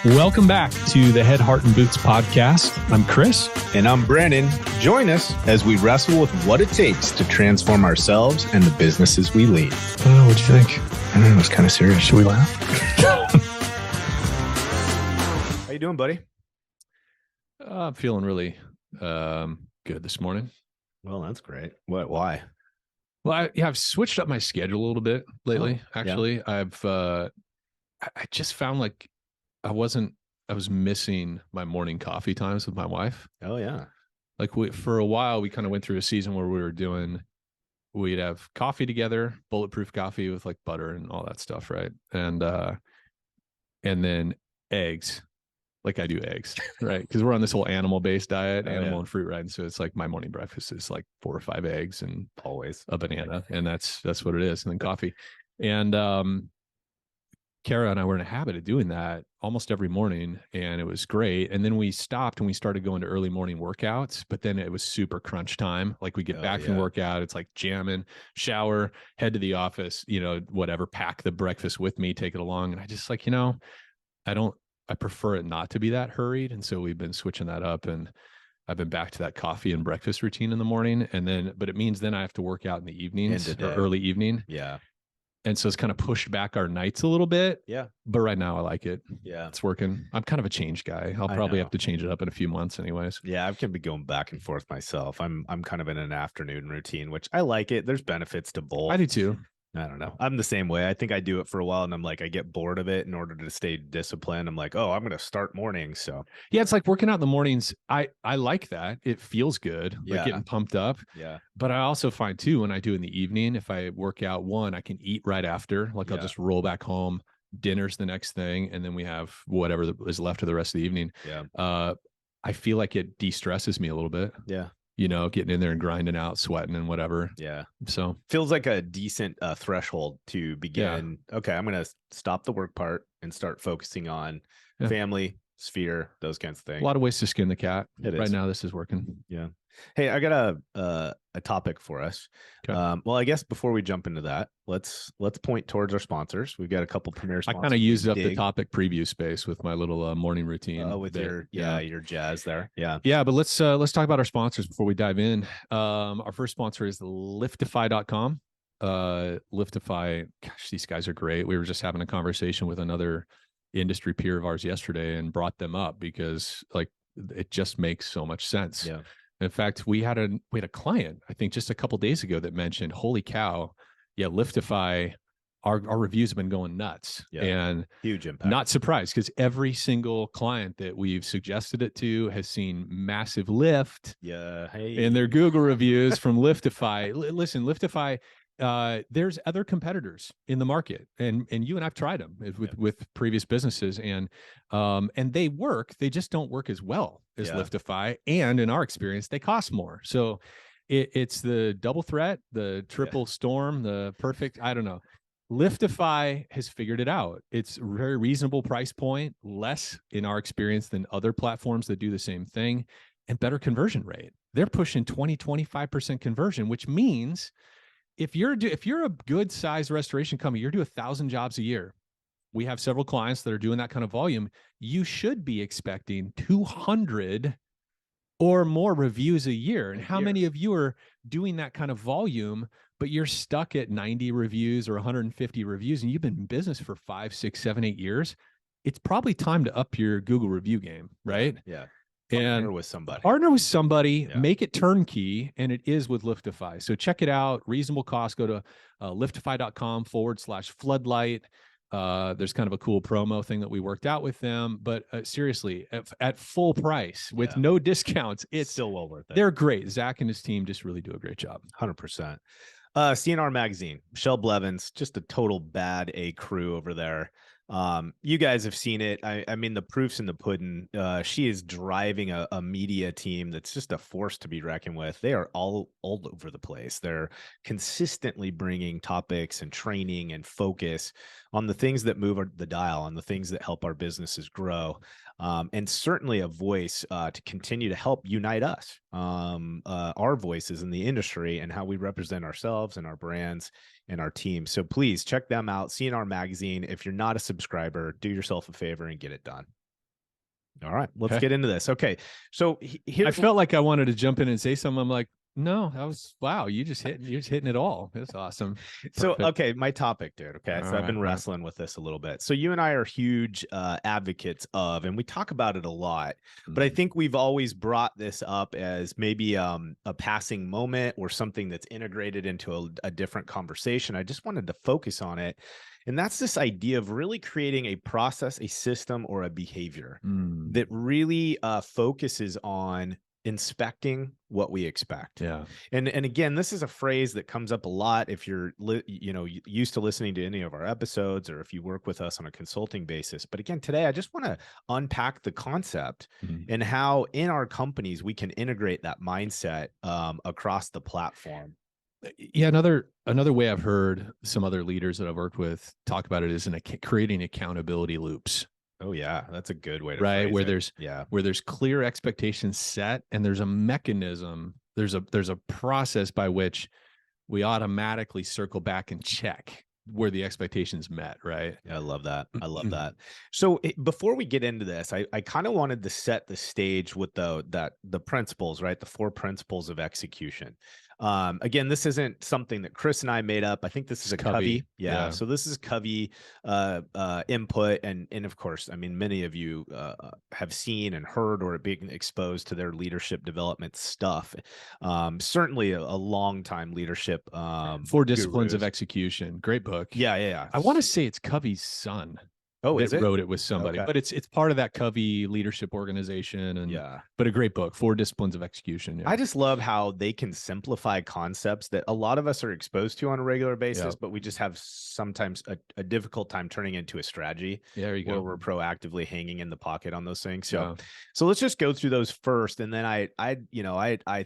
Welcome back to the Head, Heart, and Boots podcast. I'm Chris. And I'm Brandon. Join us as we wrestle with what it takes to transform ourselves and the businesses we lead. Oh, what'd you think? I don't know, it's kind of serious. Should we laugh? How you doing, buddy? I'm feeling really good this morning. Well, that's great. Why? Well, I've switched up my schedule a little bit lately. Actually, yeah. I just found like I was missing my morning coffee times with my wife. Oh yeah. Like for a while, we kind of went through a season where we'd have coffee together, bulletproof coffee with like butter and all that stuff. Right. And then eggs, like I do eggs, right. Cause we're on this whole animal based diet, animal and fruit. Right. And so it's like my morning breakfast is like 4 or 5 eggs and always a banana. And that's what it is. And then coffee. And, Kara and I were in a habit of doing that almost every morning, and it was great. And then we stopped and we started going to early morning workouts, but then it was super crunch time. Like we get back from workout, it's like jamming, shower, head to the office, whatever, pack the breakfast with me, take it along. And I just like, I prefer it not to be that hurried. And so we've been switching that up, and I've been back to that coffee and breakfast routine in the morning. But it means then I have to work out in the evenings or early evening. Yeah. And so it's kind of pushed back our nights a little bit. Yeah. But right now I like it. Yeah. It's working. I'm kind of a change guy. I'll probably have to change it up in a few months anyways. Yeah. I can be going back and forth myself. I'm kind of in an afternoon routine, which I like it. There's benefits to both. I do too. I don't know. I'm the same way. I think I do it for a while and I'm like, I get bored of it. In order to stay disciplined, I'm like, oh, I'm going to start mornings. So yeah, it's like working out in the mornings. I like that. It feels good. Like getting pumped up. Yeah. But I also find too, when I do in the evening, if I work out I can eat right after, like I'll just roll back home. Dinner's the next thing. And then we have whatever is left of the rest of the evening. Yeah. I feel like it de-stresses me a little bit. Yeah. Getting in there and grinding out, sweating and whatever. Yeah. So feels like a decent threshold to begin. Yeah. Okay. I'm going to stop the work part and start focusing on family, sphere, those kinds of things. A lot of ways to skin the cat. Right now, this is working. Yeah. Hey, I got a topic for us. Okay. Well, I guess before we jump into that, let's point towards our sponsors. We've got a couple premier sponsors. I kind of used up the topic preview space with my little morning routine. With your jazz there. Yeah. Yeah. But let's talk about our sponsors before we dive in. Our first sponsor is Liftify.com. Liftify, gosh, these guys are great. We were just having a conversation with another industry peer of ours yesterday and brought them up because like it just makes so much sense. Yeah. In fact, we had a client, I think just a couple of days ago, that mentioned, holy cow, Liftify, our reviews have been going nuts. Yeah. And huge impact. Not surprised, because every single client that we've suggested it to has seen massive lift in their Google reviews from Liftify. Listen, Liftify, there's other competitors in the market, and you and I've tried them with previous businesses, and they work. They just don't work as well as Liftify, and in our experience, they cost more. So it's the double threat, the triple storm, the perfect. I don't know. Liftify has figured it out. It's a very reasonable price point, less in our experience than other platforms that do the same thing, and better conversion rate. They're pushing 20-25% conversion, which means if you're a good size restoration company, you're doing 1,000 jobs a year. We have several clients that are doing that kind of volume. You should be expecting 200 or more reviews a year. And how many of you are doing that kind of volume, but you're stuck at 90 reviews or 150 reviews, and you've been in business for 5, 6, 7, 8 years? It's probably time to up your Google review game, right? Yeah. Partner with somebody, make it turnkey, and it is with Liftify. So check it out. Reasonable cost. Go to liftify.com/floodlight. There's kind of a cool promo thing that we worked out with them, but seriously, at full price with no discounts, it's still well worth it. They're great. Zach and his team just really do a great job. 100%. CNR Magazine, Michelle Blevins, just a total bad A crew over there. You guys have seen it. I mean, the proof's in the pudding. She is driving a media team that's just a force to be reckoned with. They are all over the place. They're consistently bringing topics and training and focus on the things that move the dial, on the things that help our businesses grow. And certainly a voice to continue to help unite us, our voices in the industry and how we represent ourselves and our brands and our team. So please check them out. CNR Magazine. If you're not a subscriber, do yourself a favor and get it done. All right, let's get into this. Okay, so I felt like I wanted to jump in and say something. I'm like, no, that was wow. You're just hitting it all. It's awesome. Perfect. So, okay, my topic, dude. Okay, so I've been wrestling with this a little bit. So you and I are huge advocates of, and we talk about it a lot. But I think we've always brought this up as maybe a passing moment or something that's integrated into a different conversation. I just wanted to focus on it. And that's this idea of really creating a process, a system, or a behavior that really focuses on inspecting what we expect. Yeah. And again, this is a phrase that comes up a lot if you're used to listening to any of our episodes, or if you work with us on a consulting basis. But again, today I just want to unpack the concept and how in our companies we can integrate that mindset across the platform. Yeah, another way I've heard some other leaders that I've worked with talk about it is in creating accountability loops. Oh yeah, that's a good way to right where phrase there's clear expectations set, and there's a mechanism, there's a process by which we automatically circle back and check where the expectations met. Right. Yeah, I love that. I love that. So before we get into this, I kind of wanted to set the stage with the principles, right? The 4 principles of execution. Again, this isn't something that Chris and I made up. I think this is a Covey. Yeah. So this is Covey input. And of course, I mean, many of you have seen and heard or being exposed to their leadership development stuff. Certainly a long time leadership. 4 Disciplines of Execution. Great book. Yeah. I want to say it's Covey's son. Oh, is it? Wrote it with somebody, but it's part of that Covey leadership organization. And but a great book, 4 Disciplines of Execution. I just love how they can simplify concepts that a lot of us are exposed to on a regular basis, but we just have sometimes a difficult time turning into a strategy. There you go. Where we're proactively hanging in the pocket on those things. So let's just go through those first, and then I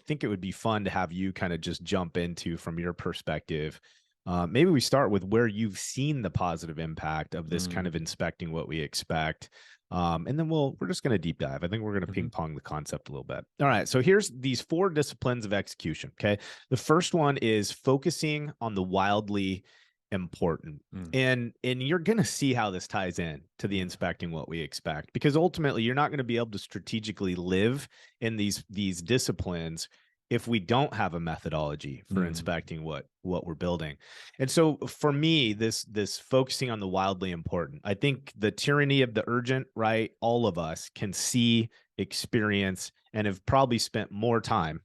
think it would be fun to have you kind of just jump into from your perspective. Maybe we start with where you've seen the positive impact of this kind of inspecting what we expect. And then we're just going to deep dive. I think we're going to ping pong the concept a little bit. All right. So here's these 4 disciplines of execution. Okay. The first one is focusing on the wildly important. And you're going to see how this ties in to the inspecting what we expect, because ultimately you're not going to be able to strategically live in these disciplines if we don't have a methodology for inspecting what we're building. And so for me, this focusing on the wildly important, I think the tyranny of the urgent, right? All of us can see, experience, and have probably spent more time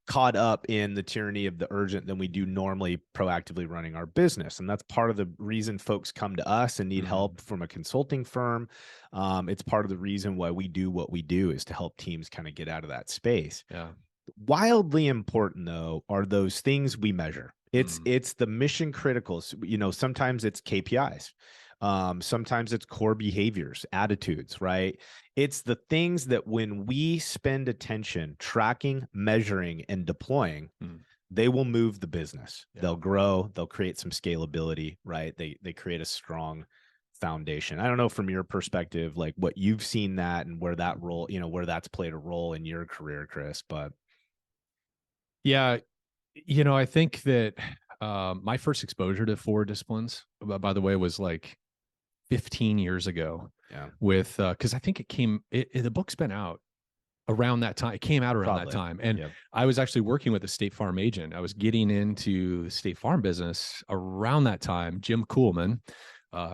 caught up in the tyranny of the urgent than we do normally proactively running our business. And that's part of the reason folks come to us and need help from a consulting firm. It's part of the reason why we do what we do, is to help teams kind of get out of that space. Yeah. Wildly important, though, are those things we measure. It's the mission critical. Sometimes it's KPIs. Sometimes it's core behaviors, attitudes, right? It's the things that when we spend attention tracking, measuring, and deploying, they will move the business. They'll grow. They'll create some scalability, right? They create a strong foundation. I don't know from your perspective, like what you've seen that and where that role, where that's played a role in your career, Chris, but. Yeah. I think that my first exposure to 4 disciplines, by the way, was like 15 years ago. Yeah. With, because I think the book's been out around that time. It came out around that time. And I was actually working with a State Farm agent. I was getting into the State Farm business around that time. Jim Kuhlman.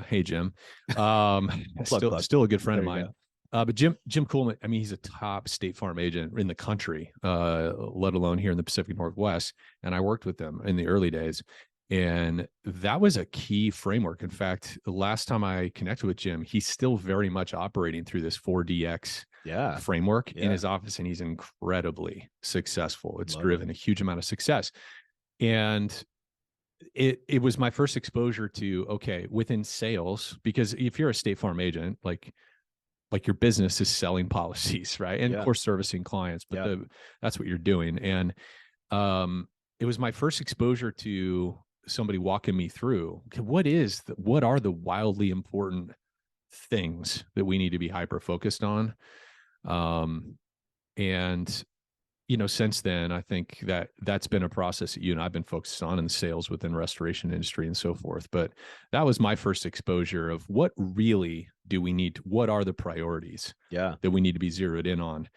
Hey, Jim. Still a good friend of mine. But Jim Kuhlman, I mean, he's a top State Farm agent in the country, let alone here in the Pacific Northwest. And I worked with them in the early days. And that was a key framework. In fact, the last time I connected with Jim, he's still very much operating through this 4DX framework in his office, and he's incredibly successful. It's driven a huge amount of success. And it was my first exposure to, within sales, because if you're a State Farm agent, like your business is selling policies, right? And of course, servicing clients, but that's what you're doing. And it was my first exposure to somebody walking me through, what are the wildly important things that we need to be hyper focused on? And since then, I think that that's been a process that you and I've been focused on in sales within restoration industry and so forth. But that was my first exposure of what really do we need? What are the priorities that we need to be zeroed in on?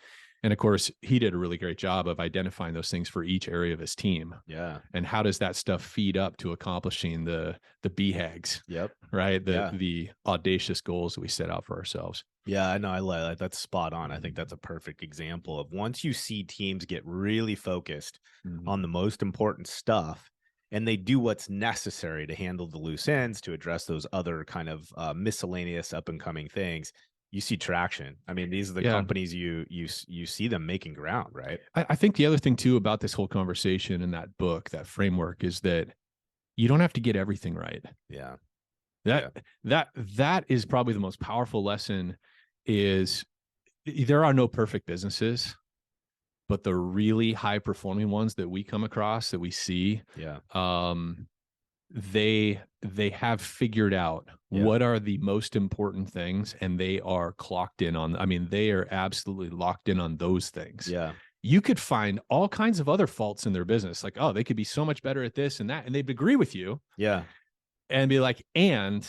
And of course, he did a really great job of identifying those things for each area of his team. Yeah. And how does that stuff feed up to accomplishing the BHAGs? Yep. Right. The audacious goals that we set out for ourselves. Yeah, I know. I like that. That's spot on. I think that's a perfect example of once you see teams get really focused on the most important stuff, and they do what's necessary to handle the loose ends, to address those other kind of miscellaneous up and coming things, you see traction. I mean, these are the companies you see them making ground, right? I think the other thing too about this whole conversation and that book, that framework, is that you don't have to get everything right. Yeah. That is probably the most powerful lesson. Is there are no perfect businesses, but the really high performing ones that we come across, that we see, they have figured out what are the most important things, and they are clocked in on. I mean, they are absolutely locked in on those things. Yeah. You could find all kinds of other faults in their business, like, oh, they could be so much better at this and that, and they'd agree with you. Yeah. And be like, and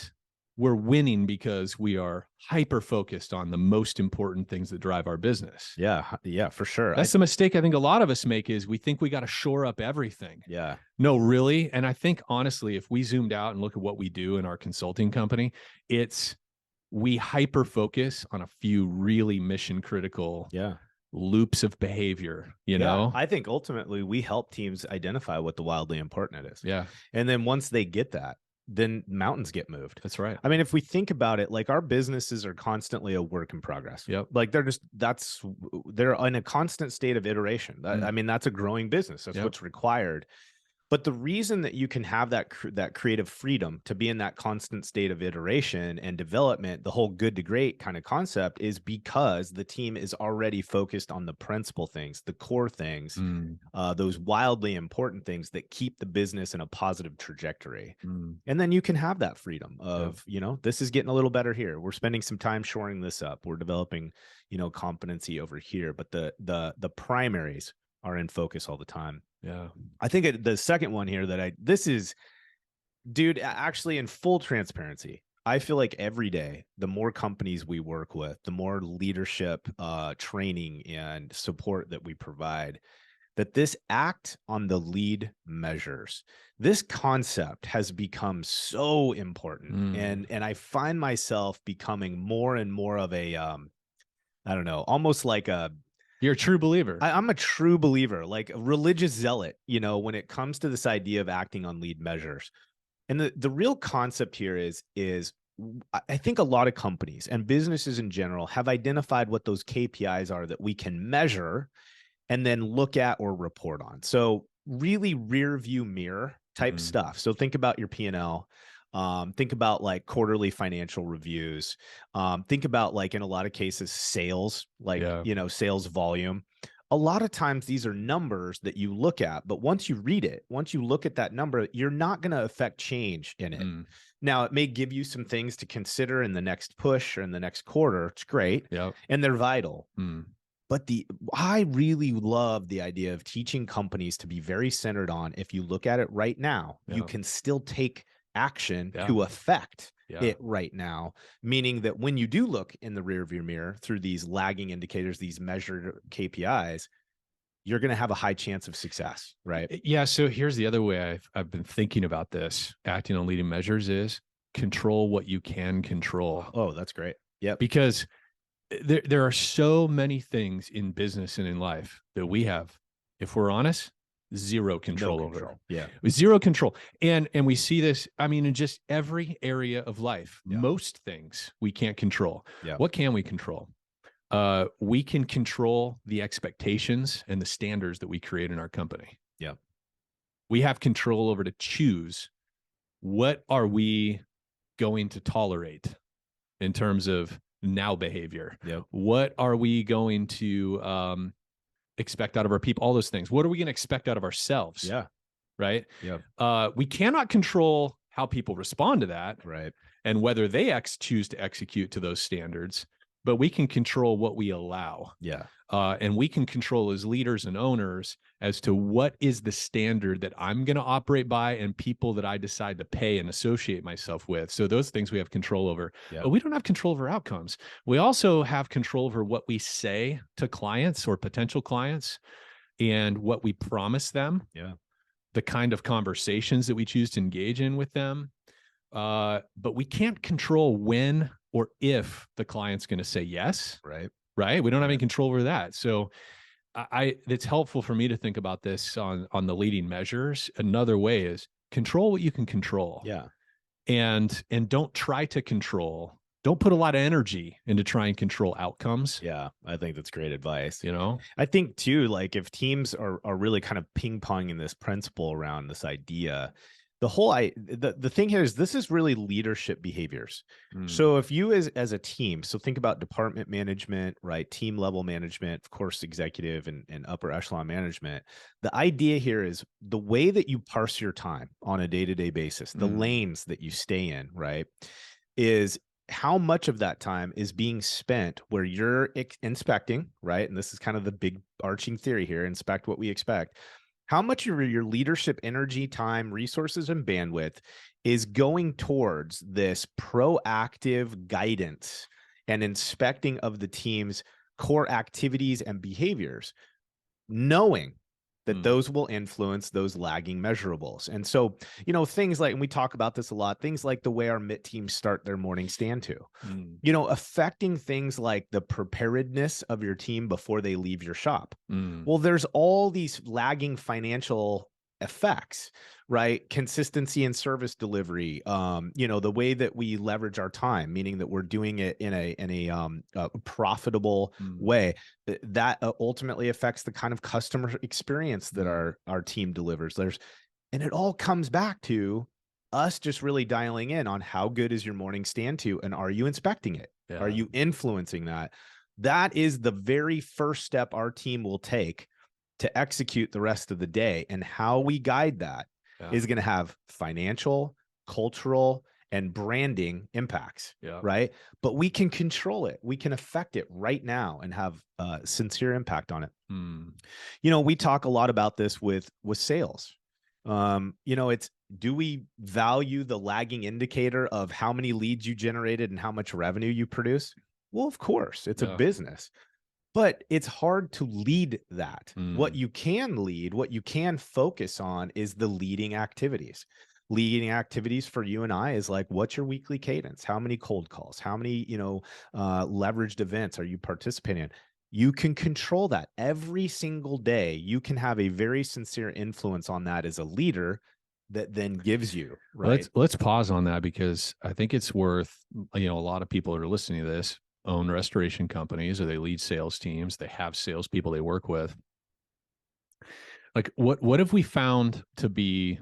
we're winning because we are hyper focused on the most important things that drive our business. Yeah. Yeah, for sure. That's the mistake I think a lot of us make, is we think we got to shore up everything. Yeah. No, really. And I think honestly, if we zoomed out and look at what we do in our consulting company, we hyper focus on a few really mission critical loops of behavior, you know? I think ultimately we help teams identify what the wildly important it is. Yeah. And then once they get that, then mountains get moved. That's right. I mean, if we think about it, like, our businesses are constantly a work in progress. Yep. Like, they're in a constant state of iteration. I mean, that's a growing business. That's what's required. But the reason that you can have that creative freedom to be in that constant state of iteration and development, the whole good to great kind of concept, is because the team is already focused on the principal things, the core things, those wildly important things that keep the business in a positive trajectory. And then you can have that freedom of, this is getting a little better here. We're spending some time shoring this up. We're developing, competency over here, but the primaries are in focus all the time. Yeah. I think the second one here dude, actually, in full transparency, I feel like every day, the more companies we work with, the more leadership, training and support that we provide, that this act on the lead measures, this concept has become so important. And I find myself becoming more and more of a, I don't know, almost like you're a true believer. I'm a true believer, like a religious zealot, when it comes to this idea of acting on lead measures. And the real concept here is I think a lot of companies and businesses in general have identified what those KPIs are that we can measure and then look at or report on. So really rear view mirror type stuff. So think about your P&L. Think about like quarterly financial reviews. Think about, like, in a lot of cases, sales, like, sales volume. A lot of times these are numbers that you look at, but once you read it, once you look at that number, you're not going to affect change in it. Now, it may give you some things to consider in the next push or in the next quarter. It's great. And they're vital. But I really love the idea of teaching companies to be very centered on, if you look at it right now, you can still take action to affect it right now, meaning that when you do look in the rearview mirror through these lagging indicators, these measured KPIs, you're going to have a high chance of success, right? Yeah. So here's the other way I've been thinking about this acting on leading measures is control what you can control. Oh, that's great. Yeah. Because there are so many things in business and in life that we have, if we're honest, zero control over. Yeah. Zero control. And we see this, I mean, in just every area of life. Most things we can't control. What can we control? We can control the expectations and the standards that we create in our company. We have control over to choose what are we going to tolerate in terms of now behavior. What are we going to expect out of our people? All those things. What are we going to expect out of ourselves? Right. We cannot control how people respond to that. Right. And whether they choose to execute to those standards. but we can control what we allow. Yeah. And we can control as leaders and owners as to what is the standard that I'm going to operate by and people that I decide to pay and associate myself with. So those things we have control over, but we don't have control over outcomes. We also have control over what we say to clients or potential clients and what we promise them. Yeah. The kind of conversations that we choose to engage in with them. But we can't control when or if the client's going to say yes. Right. We don't have any control over that. So it's helpful for me to think about this on the leading measures. Another way is control what you can control. Yeah. And don't try to control. Don't put a lot of energy into trying to control outcomes. Yeah. I think that's great advice. You know, I think too, like if teams are really kind of ping ponging this principle around this idea, the thing here is this is really leadership behaviors. So if you as a team, so think about department management, right? Team level management, of course, executive and upper echelon management. The idea here is the way that you parse your time on a day-to-day basis, the lanes that you stay in, right? Is how much of that time is being spent where you're inspecting, right? And this is kind of the big arching theory here, inspect what we expect. How much of your leadership energy, time, resources, and bandwidth is going towards this proactive guidance and inspecting of the team's core activities and behaviors, knowing that those will influence those lagging measurables. And so, you know, things like, and we talk about this a lot, things like the way our MIT teams start their morning stand to, you know, affecting things like the preparedness of your team before they leave your shop. Well, there's all these lagging financial effects, right? Consistency in service delivery, you know, the way that we leverage our time, meaning that we're doing it in a profitable way, that ultimately affects the kind of customer experience that our team delivers. And it all comes back to us just really dialing in on how good is your morning stand to, and are you inspecting it? Yeah. Are you influencing that? That is the very first step our team will take to execute the rest of the day. And how we guide that is going to have financial, cultural, and branding impacts, right? But we can control it. We can affect it right now and have sincere impact on it. You know, we talk a lot about this with sales. You know, do we value the lagging indicator of how many leads you generated and how much revenue you produce? Well, of course, it's a business. But it's hard to lead that. What you can lead, what you can focus on is the leading activities. Leading activities for you and I is like, what's your weekly cadence? How many cold calls? How many, you know, leveraged events are you participating in? You can control that every single day. You can have a very sincere influence on that as a leader that then gives you, right? Let's pause on that, because I think it's worth, you know, a lot of people that are listening to this own restoration companies, or they lead sales teams, they have salespeople they work with. Like, what have we found to be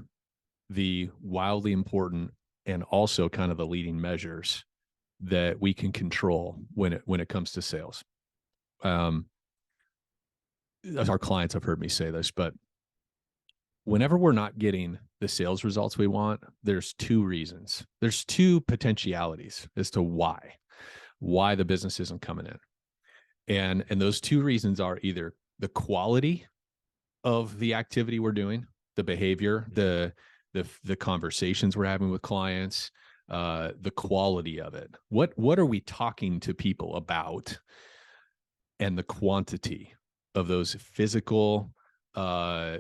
the wildly important and also kind of the leading measures that we can control when it comes to sales? As our clients have heard me say this, but whenever we're not getting the sales results we want, there's two reasons. There's two potentialities as to why the business isn't coming in. And those two reasons are either the quality of the activity we're doing, the behavior, the conversations we're having with clients, the quality of it. What are we talking to people about? And the quantity of those physical,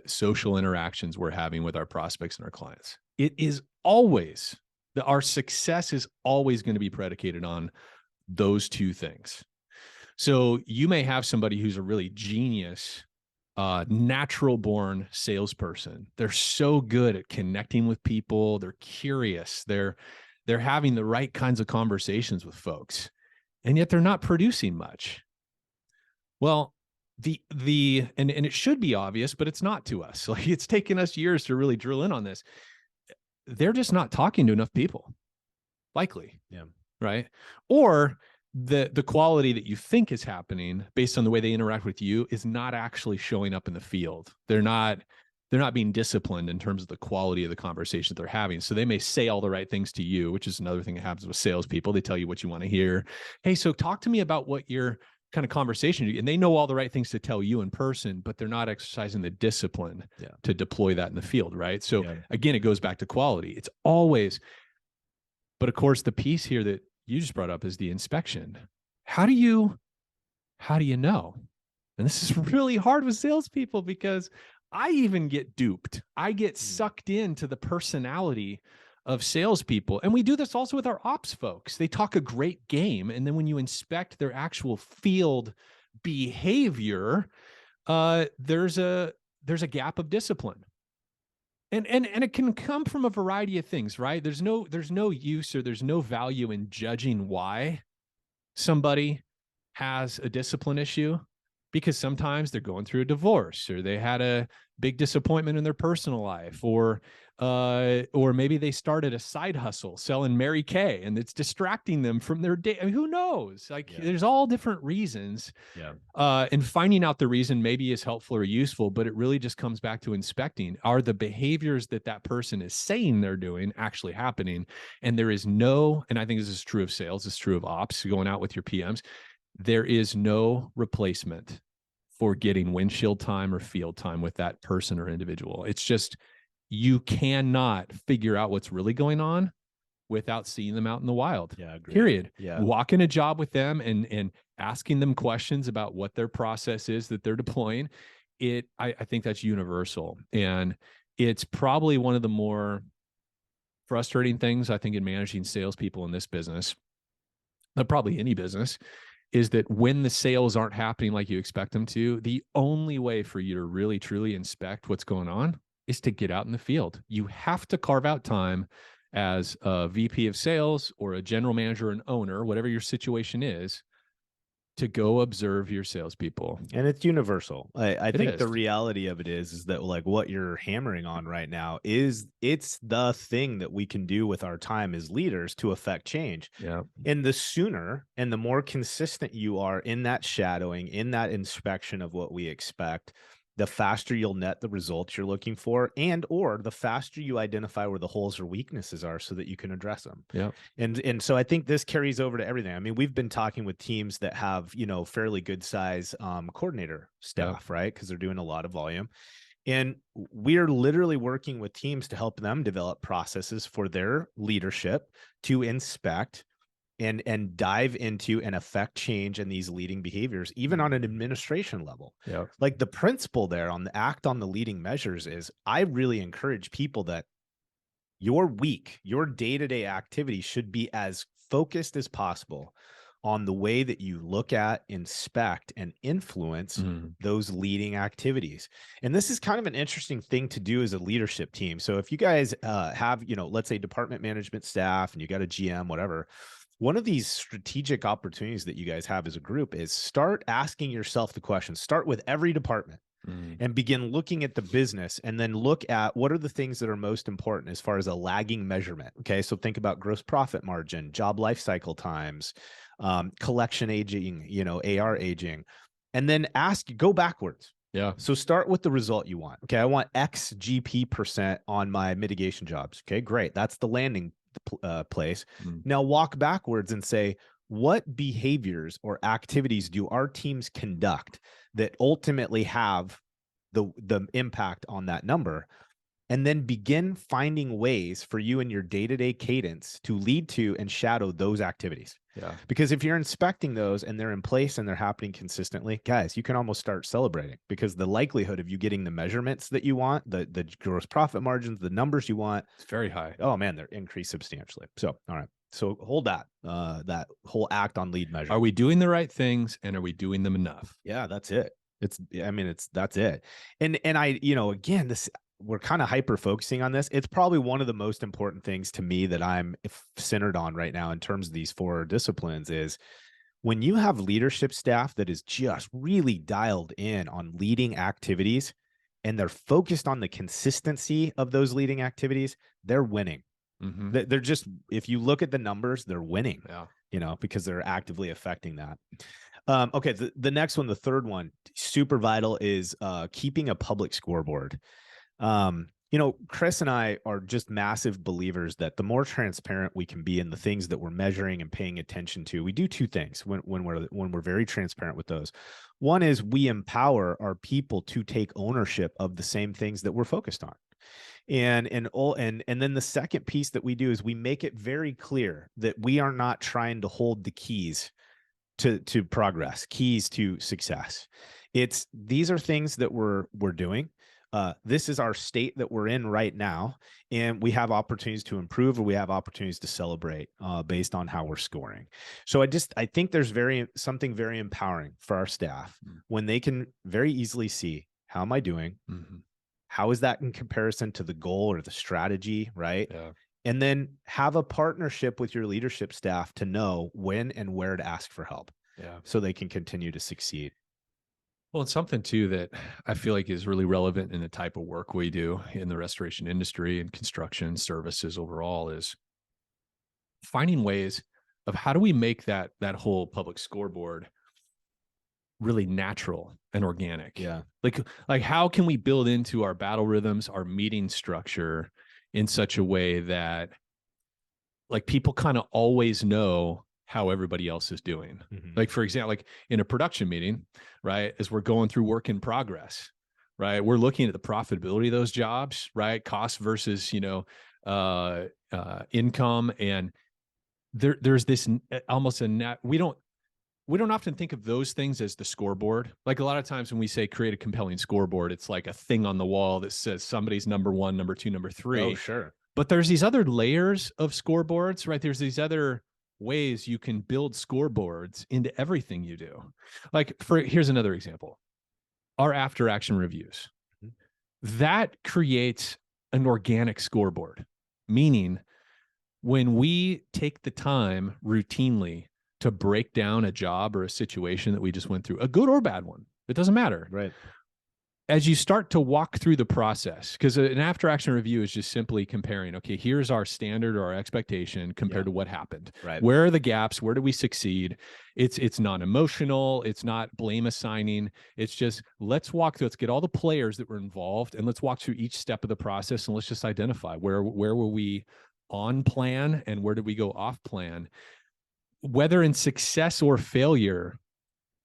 social interactions we're having with our prospects and our clients. It is always, our success is always going to be predicated on those two things. So you may have somebody who's a really genius, natural born salesperson. They're so good at connecting with people. They're curious. They're having the right kinds of conversations with folks, and yet they're not producing much. Well, and it should be obvious, but it's not to us. Like, it's taken us years to really drill in on this. They're just not talking to enough people, likely. Yeah. Right. Or the quality that you think is happening based on the way they interact with you is not actually showing up in the field. They're not they're not being disciplined in terms of the quality of the conversation that they're having. So they may say all the right things to you, which is another thing that happens with salespeople. They tell you what you want to hear. Hey, so talk to me about what your kind of conversation, and they know all the right things to tell you in person, but they're not exercising the discipline to deploy that in the field, right? So again, it goes back to quality. It's always, but of course, the piece here that you just brought up is the inspection. How do you know? And this is really hard with salespeople because I even get duped. I get sucked into the personality of salespeople. And we do this also with our ops folks. They talk a great game. And then when you inspect their actual field behavior, there's a gap of discipline. And it can come from a variety of things, right? There's no use or there's no value in judging why somebody has a discipline issue, because sometimes they're going through a divorce, or they had a big disappointment in their personal life, or maybe they started a side hustle selling Mary Kay and it's distracting them from their day. I mean, who knows? Like there's all different reasons. And finding out the reason maybe is helpful or useful, but it really just comes back to inspecting. Are the behaviors that person is saying they're doing actually happening? And there is no, and I think this is true of sales, it's true of ops, going out with your PMs. There is no replacement for getting windshield time or field time with that person or individual. It's just, you cannot figure out what's really going on without seeing them out in the wild. Period. Walking a job with them and asking them questions about what their process is that they're deploying. I think that's universal. And it's probably one of the more frustrating things, I think, in managing salespeople in this business, but probably any business, is that when the sales aren't happening like you expect them to, the only way for you to really, truly inspect what's going on is to get out in the field. You have to carve out time as a VP of sales or a general manager, an owner, whatever your situation is, to go observe your salespeople. And it's universal. I think the reality of it is that like what you're hammering on right now is it's the thing that we can do with our time as leaders to affect change. And the sooner and the more consistent you are in that shadowing, in that inspection of what we expect, the faster you'll net the results you're looking for, and or the faster you identify where the holes or weaknesses are so that you can address them. And so I think this carries over to everything. I mean, we've been talking with teams that have, fairly good size coordinator staff, right? Because they're doing a lot of volume. And we're literally working with teams to help them develop processes for their leadership to inspect and dive into and affect change in these leading behaviors, even on an administration level. Like the principle there on the act on the leading measures is, I really encourage people that your week, your day-to-day activity should be as focused as possible on the way that you look at, inspect, and influence those leading activities. And this is kind of an interesting thing to do as a leadership team. So if you guys have, let's say department management staff and you got a GM, whatever, one of these strategic opportunities that you guys have as a group is start asking yourself the question. Start with every department and begin looking at the business, and then look at what are the things that are most important as far as a lagging measurement. Okay. So think about gross profit margin, job life cycle times, collection aging, AR aging, and then go backwards. So start with the result you want. Okay. I want X GP % on my mitigation jobs. Okay, great. That's the landing place. Now walk backwards and say, what behaviors or activities do our teams conduct that ultimately have the impact on that number? And then begin finding ways for you in your day-to-day cadence to lead to and shadow those activities. Because if you're inspecting those and they're in place and they're happening consistently, guys, you can almost start celebrating, because the likelihood of you getting the measurements that you want, the gross profit margins, the numbers you want, it's very high. Oh man, they're increased substantially. So, all right. So hold that whole act on lead measure. Are we doing the right things, and are we doing them enough? Yeah, that's it. That's it. And I, again, we're kind of hyper focusing on this. It's probably one of the most important things to me that I'm centered on right now in terms of these 4 disciplines is when you have leadership staff that is just really dialed in on leading activities and they're focused on the consistency of those leading activities, they're winning. They're just, if you look at the numbers, they're winning, because they're actively affecting that. Okay. The next one, the third one, super vital, is keeping a public scoreboard. You know, Chris and I are just massive believers that the more transparent we can be in the things that we're measuring and paying attention to, we do two things when we're very transparent with those. One is we empower our people to take ownership of the same things that we're focused on. And then the second piece that we do is we make it very clear that we are not trying to hold the keys to progress, keys to success. These are things that we're doing. This is our state that we're in right now, and we have opportunities to improve, or we have opportunities to celebrate based on how we're scoring. So I think there's something very empowering for our staff when they can very easily see, how am I doing? Mm-hmm. How is that in comparison to the goal or the strategy, right? Yeah. And then have a partnership with your leadership staff to know when and where to ask for help. Yeah. So they can continue to succeed. Well, it's something too that I feel like is really relevant in the type of work we do in the restoration industry and construction services overall, is finding ways of how do we make that whole public scoreboard really natural and organic. Yeah. Like how can we build into our battle rhythms, our meeting structure in such a way that like people kind of always know how everybody else is doing. Mm-hmm. Like, for example, like in a production meeting, right, as we're going through work in progress, right, we're looking at the profitability of those jobs, right, cost versus, income. And there's this almost we don't often think of those things as the scoreboard. Like a lot of times when we say create a compelling scoreboard, it's like a thing on the wall that says somebody's number one, number two, number three. Oh, sure. But there's these other layers of scoreboards, right? There's these other ways you can build scoreboards into everything you do. Like here's another example. Our after action reviews. That creates an organic scoreboard, meaning when we take the time routinely to break down a job or a situation that we just went through, a good or bad one, it doesn't matter. Right. As you start to walk through the process, because an after action review is just simply comparing, okay, here's our standard or our expectation compared to what happened. Right. Where are the gaps? Where do we succeed? It's non-emotional. It's not blame assigning. It's just, let's walk through, let's get all the players that were involved and let's walk through each step of the process and let's just identify where were we on plan and where did we go off plan? Whether in success or failure,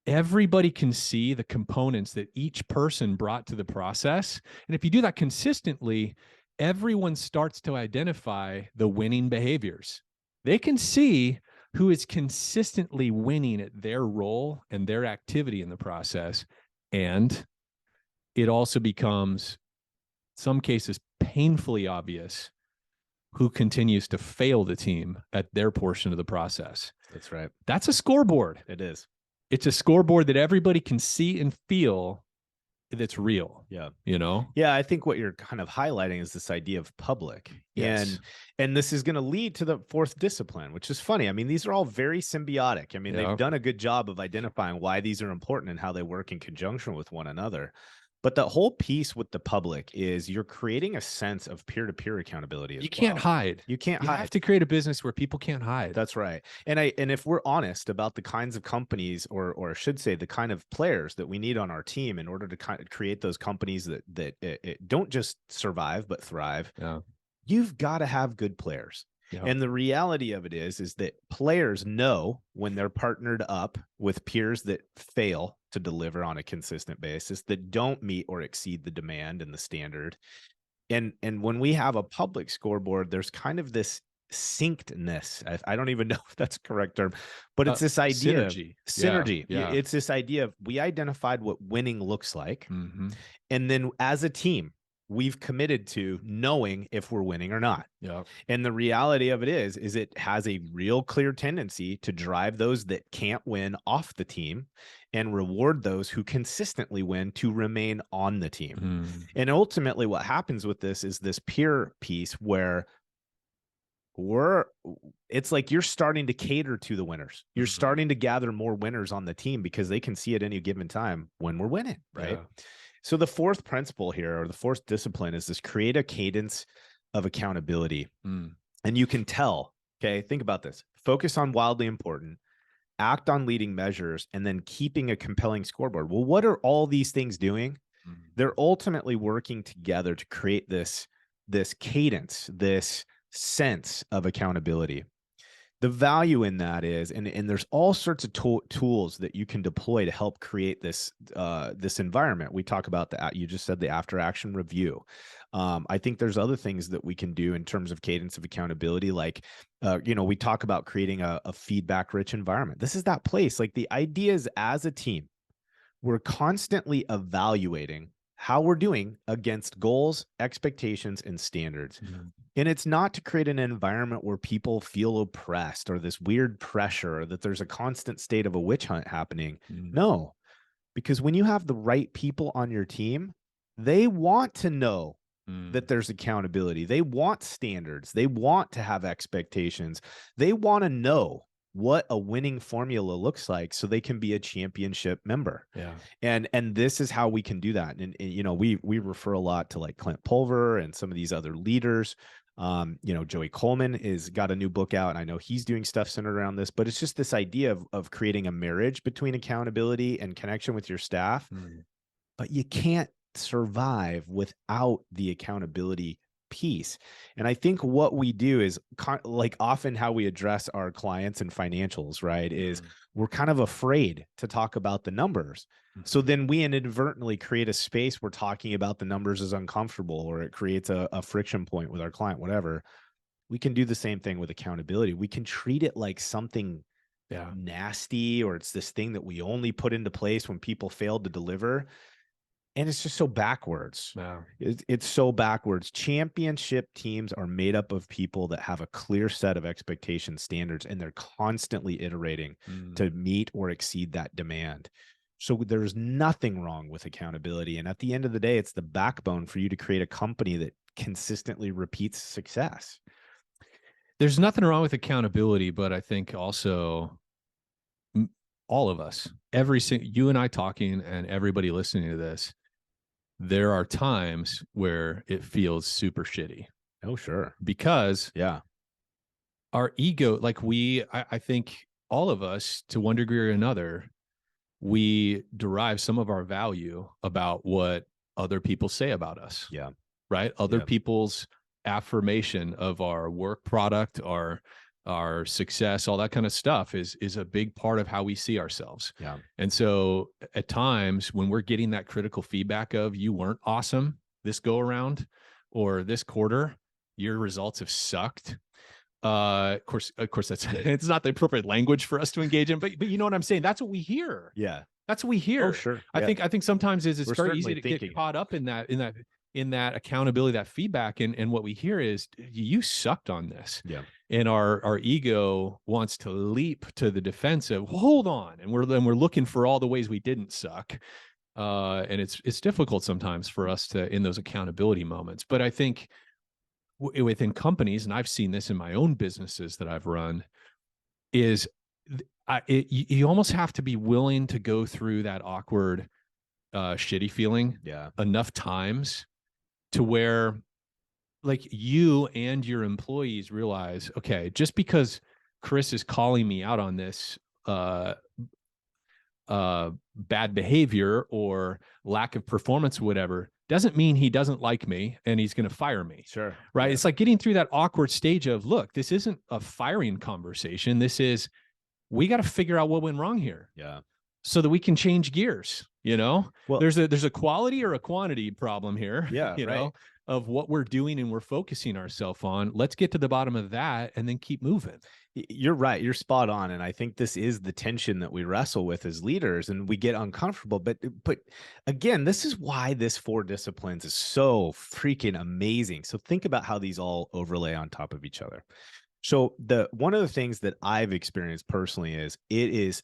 everybody can see the components that each person brought to the process. And if you do that consistently, everyone starts to identify the winning behaviors. They can see who is consistently winning at their role and their activity in the process. And it also becomes, in some cases, painfully obvious who continues to fail the team at their portion of the process. That's right. That's a scoreboard. It is. It's a scoreboard that everybody can see and feel that's real. Yeah. Yeah. I think what you're kind of highlighting is this idea of public. Yes. And this is going to lead to the fourth discipline, which is funny. I mean, these are all very symbiotic. I mean, they've done a good job of identifying why these are important and how they work in conjunction with one another. But the whole piece with the public is you're creating a sense of peer-to-peer accountability as well. You can't hide. You can't hide. You have to create a business where people can't hide. That's right. And if we're honest about the kinds of companies, or I should say the kind of players that we need on our team in order to kind of create those companies that don't just survive but thrive, you've got to have good players. Yep. And the reality of it is that players know when they're partnered up with peers that fail to deliver on a consistent basis, that don't meet or exceed the demand and the standard. And when we have a public scoreboard, there's kind of this syncedness. I don't even know if that's a correct term, but it's this idea synergy. Of synergy. Yeah. It's this idea of we identified what winning looks like. Mm-hmm. And then as a team, we've committed to knowing if we're winning or not. Yeah. And the reality of it is it has a real clear tendency to drive those that can't win off the team and reward those who consistently win to remain on the team. Mm. And ultimately what happens with this is this peer piece where it's like you're starting to cater to the winners. You're starting to gather more winners on the team because they can see at any given time when we're winning, right? Yeah. So the fourth principle here, or the fourth discipline, is this: create a cadence of accountability. Mm. And you can tell, okay, think about this: focus on wildly important, act on leading measures, and then keeping a compelling scoreboard. Well, what are all these things doing? They're ultimately working together to create this cadence, this sense of accountability. The value in that is, and there's all sorts of tools that you can deploy to help create this environment. We talk about you just said the after action review. I think there's other things that we can do in terms of cadence of accountability. Like, we talk about creating a feedback rich environment. This is that place. Like, the idea is, as a team, we're constantly evaluating how we're doing against goals, expectations, and standards. And it's not to create an environment where people feel oppressed or this weird pressure, or that there's a constant state of a witch hunt happening. No, because when you have the right people on your team, they want to know that there's accountability. They want standards. They want to have expectations. They want to know what a winning formula looks like so they can be a championship member. Yeah. And this is how we can do that. And we refer a lot to like Clint Pulver and some of these other leaders. Joey Coleman is got a new book out, and I know he's doing stuff centered around this, but it's just this idea of creating a marriage between accountability and connection with your staff. But you can't survive without the accountability piece. And I think what we do is like often how we address our clients and financials, right, is we're kind of afraid to talk about the numbers. So then we inadvertently create a space where talking about the numbers is uncomfortable, or it creates a friction point with our client, whatever. We can do the same thing with accountability. We can treat it like something nasty, or it's this thing that we only put into place when people failed to deliver. And it's just so backwards. Wow. It's so backwards. Championship teams are made up of people that have a clear set of expectation standards, and they're constantly iterating to meet or exceed that demand. So there's nothing wrong with accountability. And at the end of the day, it's the backbone for you to create a company that consistently repeats success. There's nothing wrong with accountability, but I think also all of us, you and I talking and everybody listening to this, there are times where it feels super shitty. Oh, sure. Because our ego, like I think all of us, to one degree or another, we derive some of our value about what other people say about us. Yeah. Right. Other people's affirmation of our work product, our success, all that kind of stuff is a big part of how we see ourselves. Yeah. And so at times when we're getting that critical feedback of, you weren't awesome this go around, or this quarter, your results have sucked. Of course, that's it's not the appropriate language for us to engage in, but you know what I'm saying? That's what we hear. Yeah. That's what we hear. Oh, sure. I think sometimes it's We're very easy to thinking get caught up in that accountability, that feedback. And what we hear is, you sucked on this. Yeah. And our ego wants to leap to the defensive. Hold on. And we're looking for all the ways we didn't suck. And it's difficult sometimes for us to, in those accountability moments. But I think within companies, and I've seen this in my own businesses that I've run, is you almost have to be willing to go through that awkward, shitty feeling enough times to where, like, you and your employees realize, okay, just because Chris is calling me out on this bad behavior or lack of performance, whatever, doesn't mean he doesn't like me and he's going to fire me. Sure. Right. Yeah. It's like getting through that awkward stage of, look, this isn't a firing conversation. This is, we got to figure out what went wrong here. Yeah. So that we can change gears. Well, there's a quality or a quantity problem here. Yeah. You know, of what we're doing and we're focusing ourselves on. Let's get to the bottom of that and then keep moving. You're right. You're spot on. And I think this is the tension that we wrestle with as leaders, and we get uncomfortable. But again, this is why this 4 disciplines is so freaking amazing. So think about how these all overlay on top of each other. So one of the things that I've experienced personally is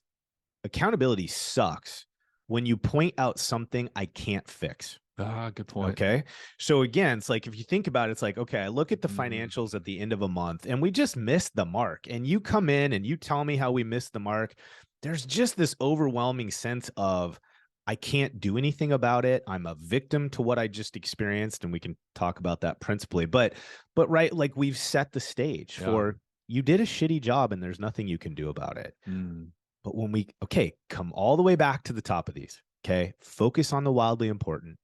accountability sucks when you point out something I can't fix. Good point. Okay. So again, it's like, if you think about it, it's like, okay, I look at the financials at the end of a month and we just missed the mark, and you come in and you tell me how we missed the mark. There's just this overwhelming sense of, I can't do anything about it. I'm a victim to what I just experienced. And we can talk about that principally, but right. Like, we've set the stage for, you did a shitty job and there's nothing you can do about it. But when come all the way back to the top of these, okay, focus on the wildly important.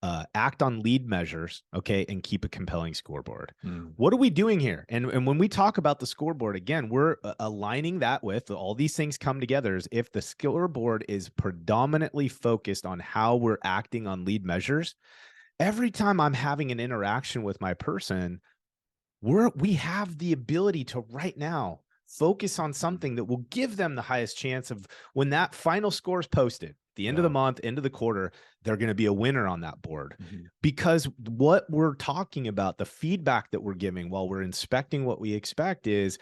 act on lead measures, okay, and keep a compelling scoreboard. Mm. What are we doing here? And when we talk about the scoreboard, again, we're aligning that with all these things come together as if the scoreboard is predominantly focused on how we're acting on lead measures. Every time I'm having an interaction with my person, we have the ability to right now focus on something that will give them the highest chance of when that final score is posted, the end of the month, end of the quarter, they're going to be a winner on that board. Because what we're talking about, the feedback that we're giving while we're inspecting what we expect is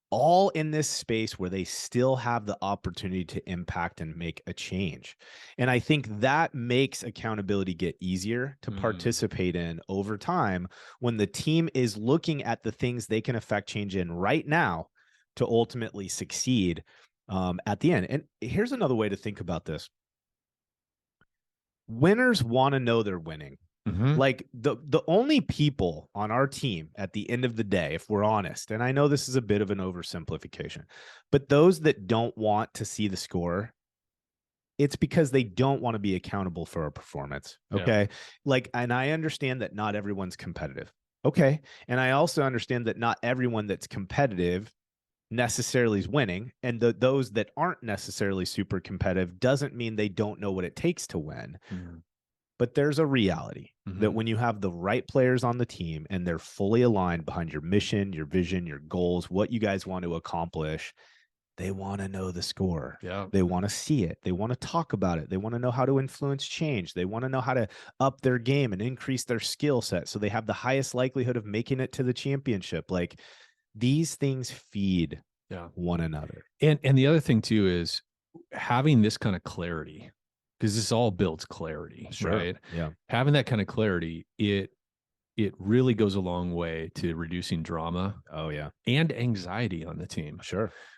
all in this space where they still have the opportunity to impact and make a change. And I think that makes accountability get easier to participate in over time when the team is looking at the things they can affect change in right now to ultimately succeed at the end. And here's another way to think about this. Winners want to know they're winning. Like the only people on our team at the end of the day, if we're honest, and I know this is a bit of an oversimplification, but those that don't want to see the score, it's because they don't want to be accountable for our performance. Okay. Like, and I understand that not everyone's competitive. Okay. And I also understand that not everyone that's competitive necessarily is winning. And those that aren't necessarily super competitive doesn't mean they don't know what it takes to win. But there's a reality that when you have the right players on the team and they're fully aligned behind your mission, your vision, your goals, what you guys want to accomplish, they want to know the score. They want to see it. They want to talk about it. They want to know how to influence change. They want to know how to up their game and increase their skill set so they have the highest likelihood of making it to the championship. Like, these things feed one another. And the other thing too is having this kind of clarity, because this all builds clarity, right? Having that kind of clarity, it really goes a long way to reducing drama. And anxiety on the team.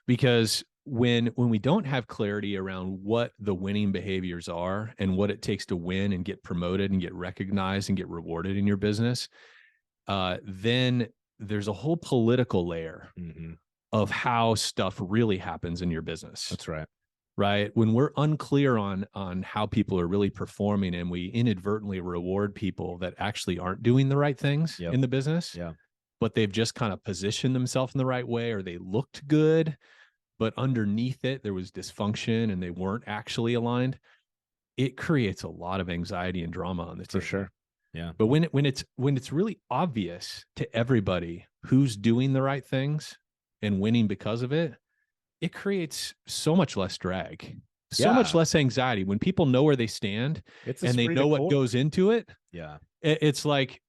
Because when we don't have clarity around what the winning behaviors are and what it takes to win and get promoted and get recognized and get rewarded in your business, then there's a whole political layer of how stuff really happens in your business. That's right. Right. When we're unclear on how people are really performing and we inadvertently reward people that actually aren't doing the right things in the business, but they've just kind of positioned themselves in the right way, or they looked good, but underneath it, there was dysfunction and they weren't actually aligned. It creates a lot of anxiety and drama on the team. For sure. But when it's really obvious to everybody who's doing the right things and winning because of it, it creates so much less drag, so much less anxiety. When people know where they stand and they know what goes into it, it's like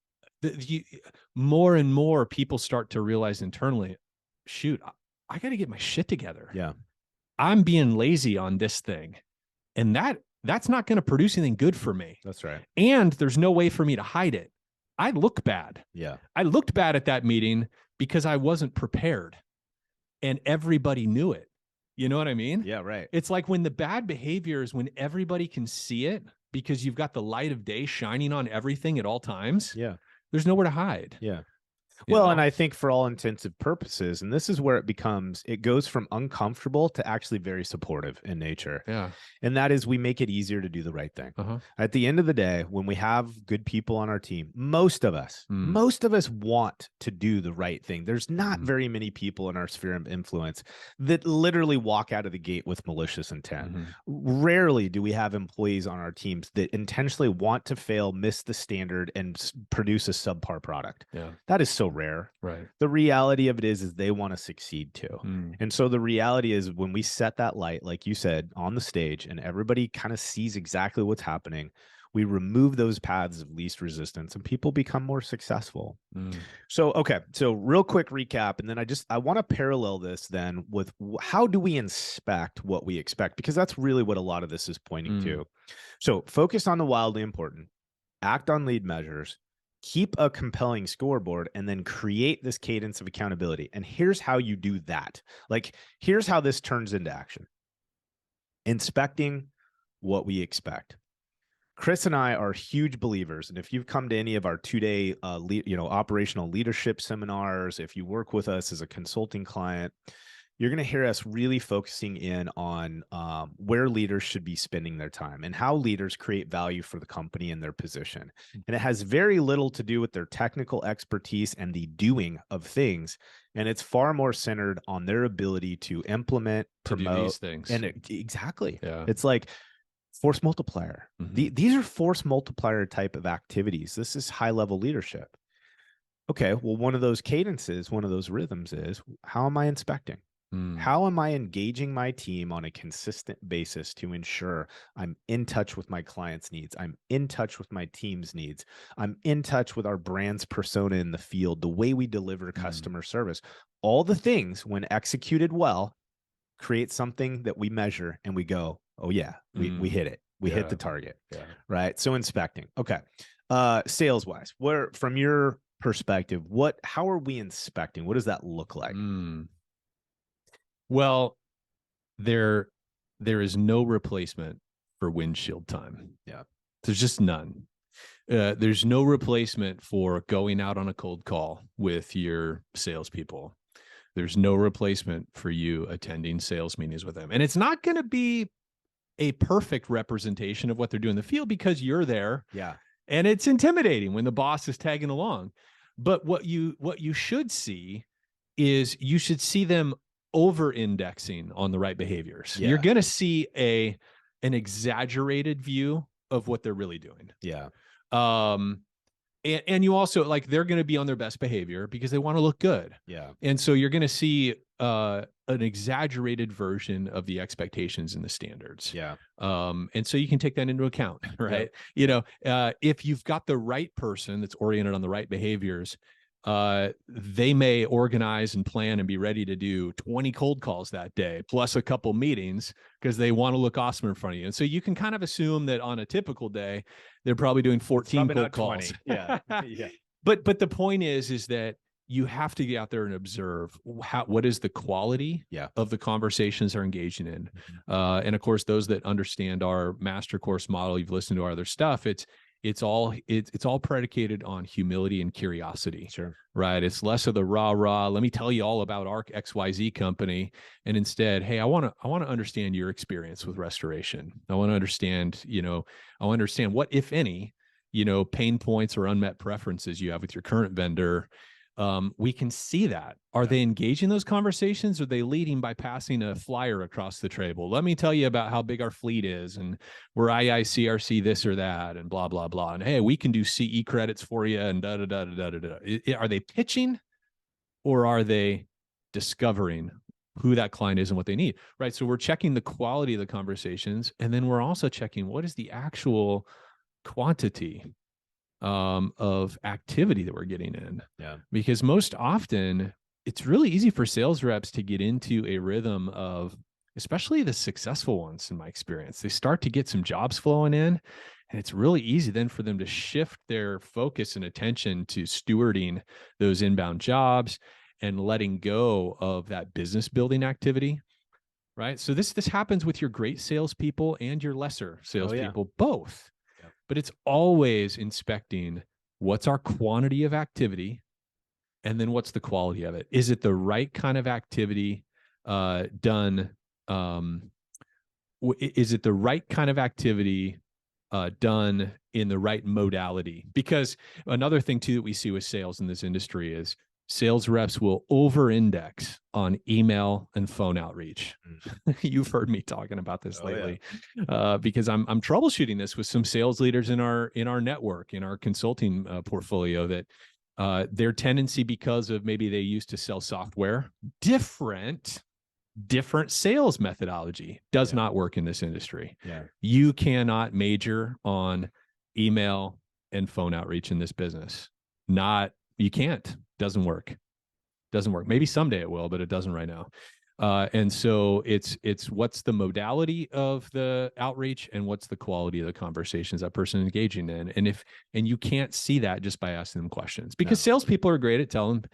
more and more people start to realize internally, shoot, I got to get my shit together. I'm being lazy on this thing. And that's not going to produce anything good for me. That's right. And there's no way for me to hide it. I look bad. I looked bad at that meeting because I wasn't prepared. And everybody knew it. You know what I mean? Right. It's like when the bad behavior is when everybody can see it because you've got the light of day shining on everything at all times. There's nowhere to hide. Well, and I think for all intents and purposes, and this is where it goes from uncomfortable to actually very supportive in nature. And that is, we make it easier to do the right thing. At the end of the day, when we have good people on our team, most of us want to do the right thing. There's not very many people in our sphere of influence that literally walk out of the gate with malicious intent. Rarely do we have employees on our teams that intentionally want to fail, miss the standard, and produce a subpar product. That is so rare. The reality of it is they want to succeed too. And so the reality is, when we set that light, like you said, on the stage and everybody kind of sees exactly what's happening, we remove those paths of least resistance and people become more successful. So, okay. So real quick recap. And then I want to parallel this then with how do we inspect what we expect? Because that's really what a lot of this is pointing to. So focus on the wildly important, act on lead measures, keep a compelling scoreboard, and then create this cadence of accountability. And here's how you do that. Like, here's how this turns into action. Inspecting what we expect. Chris and I are huge believers. And if you've come to any of our 2-day, operational leadership seminars, if you work with us as a consulting client, you're going to hear us really focusing in on where leaders should be spending their time and how leaders create value for the company and their position. And it has very little to do with their technical expertise and the doing of things. And it's far more centered on their ability to implement, promote, do these things. And exactly. Yeah. It's like force multiplier. These are force multiplier type of activities. This is high level leadership. Okay, well, one of those cadences, one of those rhythms is, how am I inspecting? How am I engaging my team on a consistent basis to ensure I'm in touch with my clients' needs? I'm in touch with my team's needs. I'm in touch with our brand's persona in the field, the way we deliver customer service. All the things, when executed well, create something that we measure and we go, oh yeah, we hit it. We hit the target, right? So inspecting. Okay. Sales wise, where, from your perspective, how are we inspecting? What does that look like? Well, there is no replacement for windshield time. Yeah. There's just none. There's no replacement for going out on a cold call with your salespeople. There's no replacement for you attending sales meetings with them. And it's not going to be a perfect representation of what they're doing in the field because you're there. Yeah. And it's intimidating when the boss is tagging along. But what you should see is you should see them over-indexing on the right behaviors. You're going to see an exaggerated view of what they're really doing. Yeah. And you also, like, they're going to be on their best behavior because they want to look good. Yeah. And so you're going to see an exaggerated version of the expectations and the standards. Yeah. And so you can take that into account, right? You know, if you've got the right person that's oriented on the right behaviors, they may organize and plan and be ready to do 20 cold calls that day, plus a couple meetings, because they want to look awesome in front of you. And so you can kind of assume that on a typical day, they're probably doing 14 cold calls. Yeah. Yeah. But the point is that you have to get out there and observe what is the quality of the conversations they're engaging in. And of course, those that understand our master course model, you've listened to our other stuff, it's all predicated on humility and curiosity. Sure. Right. It's less of the rah, let me tell you all about our XYZ company. And instead, hey, I want to understand your experience with restoration. I want to understand, what, if any, pain points or unmet preferences you have with your current vendor. We can see that. Are they engaging those conversations? Or are they leading by passing a flyer across the table? Let me tell you about how big our fleet is and we're IICRC this or that and blah, blah, blah. And hey, we can do CE credits for you and da, da, da, da, da, da. Are they pitching or are they discovering who that client is and what they need? Right. So we're checking the quality of the conversations. And then we're also checking what is the actual quantity of activity that we're getting in. Yeah. Because most often it's really easy for sales reps to get into a rhythm of, especially the successful ones in my experience, they start to get some jobs flowing in, and it's really easy then for them to shift their focus and attention to stewarding those inbound jobs and letting go of that business building activity. Right. So this happens with your great salespeople and your lesser salespeople, both. But it's always inspecting what's our quantity of activity and then what's the quality of it. Is it the right kind of activity done? Is it the right kind of activity done in the right modality? Because another thing too that we see with sales in this industry is sales reps will over-index on email and phone outreach. You've heard me talking about this lately, because I'm troubleshooting this with some sales leaders in our network, in our consulting portfolio, that their tendency, because of maybe they used to sell software, different sales methodology does not work in this industry. You cannot major on email and phone outreach in this business. You can't. Doesn't work. Maybe someday it will, but it doesn't right now. And so it's what's the modality of the outreach and what's the quality of the conversations that person is engaging in. And you can't see that just by asking them questions, because salespeople are great at telling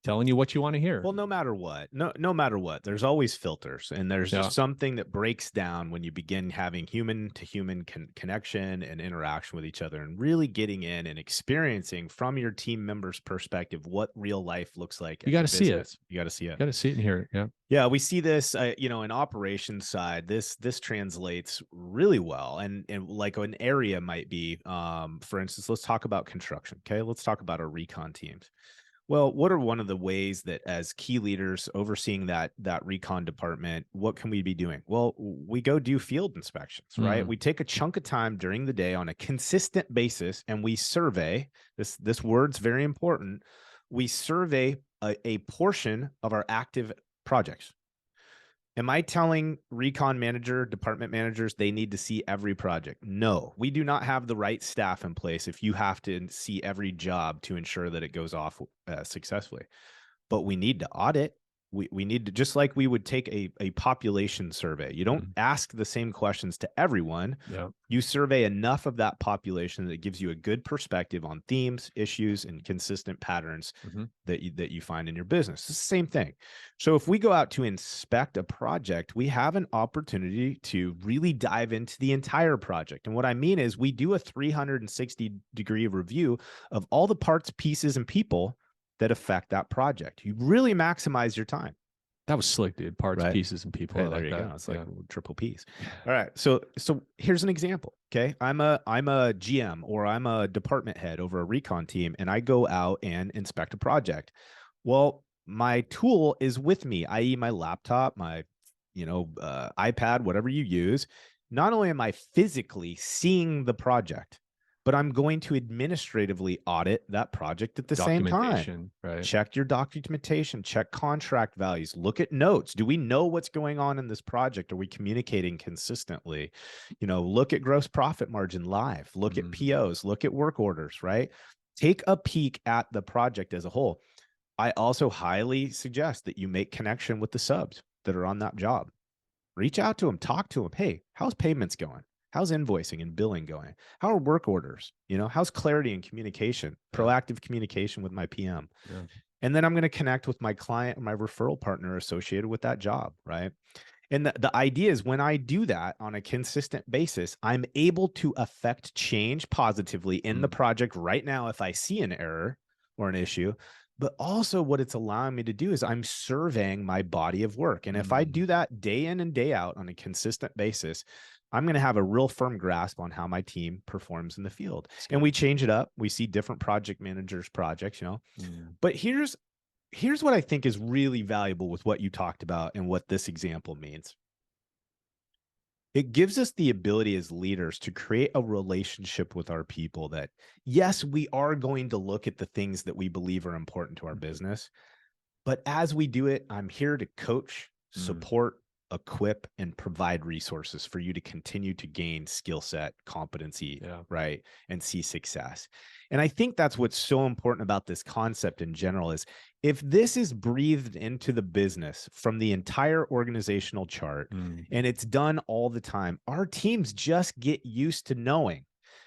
telling you what you want to hear. Well, no matter what, no matter what, there's always filters, and there's just something that breaks down when you begin having human to human connection and interaction with each other, and really getting in and experiencing from your team members' perspective what real life looks like. You got to see it. You got to see it. Got to see it and hear it. Yeah. Yeah, we see this, in operations side, this translates really well. And like an area might be, for instance, let's talk about construction. Okay. Let's talk about our recon teams. Well, what are one of the ways that as key leaders overseeing that recon department, what can we be doing? Well, we go do field inspections, right? We take a chunk of time during the day on a consistent basis, and we survey. This word's very important. We survey a portion of our active projects. Am I telling recon manager, department managers, they need to see every project? No, we do not have the right staff in place if you have to see every job to ensure that it goes off successfully. But we need to audit. We need to, just like we would take a population survey. You don't ask the same questions to everyone. Yeah. You survey enough of that population that it gives you a good perspective on themes, issues, and consistent patterns that you find in your business. It's the same thing. So if we go out to inspect a project, we have an opportunity to really dive into the entire project. And what I mean is we do a 360-degree review of all the parts, pieces, and people that affect that project. You really maximize your time. That was slick, dude. Parts, pieces, and people. Hey, there you go. It's like triple P's. All right. So here's an example. Okay. I'm a GM, or I'm a department head over a recon team, and I go out and inspect a project. Well, my tool is with me, i.e. my laptop, my, iPad, whatever you use. Not only am I physically seeing the project, but I'm going to administratively audit that project at the same time. Right. Check your documentation, check contract values, look at notes. Do we know what's going on in this project? Are we communicating consistently? Look at gross profit margin live, look at POs, look at work orders, right? Take a peek at the project as a whole. I also highly suggest that you make connection with the subs that are on that job. Reach out to them, talk to them. Hey, how's payments going? How's invoicing and billing going? How are work orders? How's clarity and communication, proactive communication with my PM? Yeah. And then I'm going to connect with my client and my referral partner associated with that job, right? And the idea is when I do that on a consistent basis, I'm able to affect change positively in the project right now if I see an error or an issue. But also what it's allowing me to do is I'm surveying my body of work. And if I do that day in and day out on a consistent basis, I'm going to have a real firm grasp on how my team performs in the field. And we change it up. We see different project managers' projects, But here's what I think is really valuable with what you talked about and what this example means. It gives us the ability as leaders to create a relationship with our people that, yes, we are going to look at the things that we believe are important to our business. But as we do it, I'm here to coach, support, equip, and provide resources for you to continue to gain skill set, competency, right? And see success. And I think that's what's so important about this concept in general is if this is breathed into the business from the entire organizational chart and it's done all the time, our teams just get used to knowing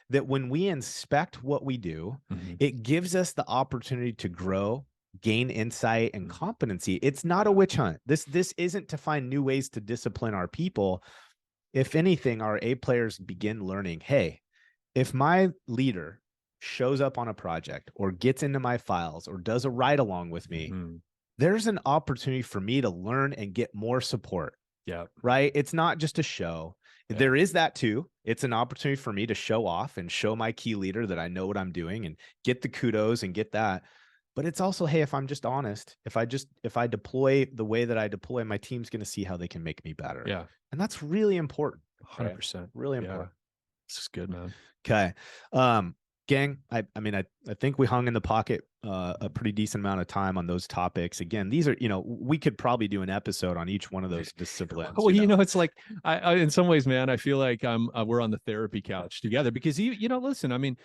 that when we inspect what we do, it gives us the opportunity to grow, gain insight and competency. It's not a witch hunt. This isn't to find new ways to discipline our people. If anything, our A players begin learning, hey, if my leader shows up on a project or gets into my files or does a ride along with me, there's an opportunity for me to learn and get more support. Yeah. Right. It's not just a show. Yeah. There is that too. It's an opportunity for me to show off and show my key leader that I know what I'm doing and get the kudos and get that. But it's also, hey, if I'm just honest, if I deploy the way that I deploy, my team's going to see how they can make me better. Yeah. And that's really important. 100%. Really important. This is good, man. Okay. Gang, I think we hung in the pocket a pretty decent amount of time on those topics. Again, these are, we could probably do an episode on each one of those disciplines. Well, it's like, I in some ways, man, I feel like we're on the therapy couch together because listen, I mean,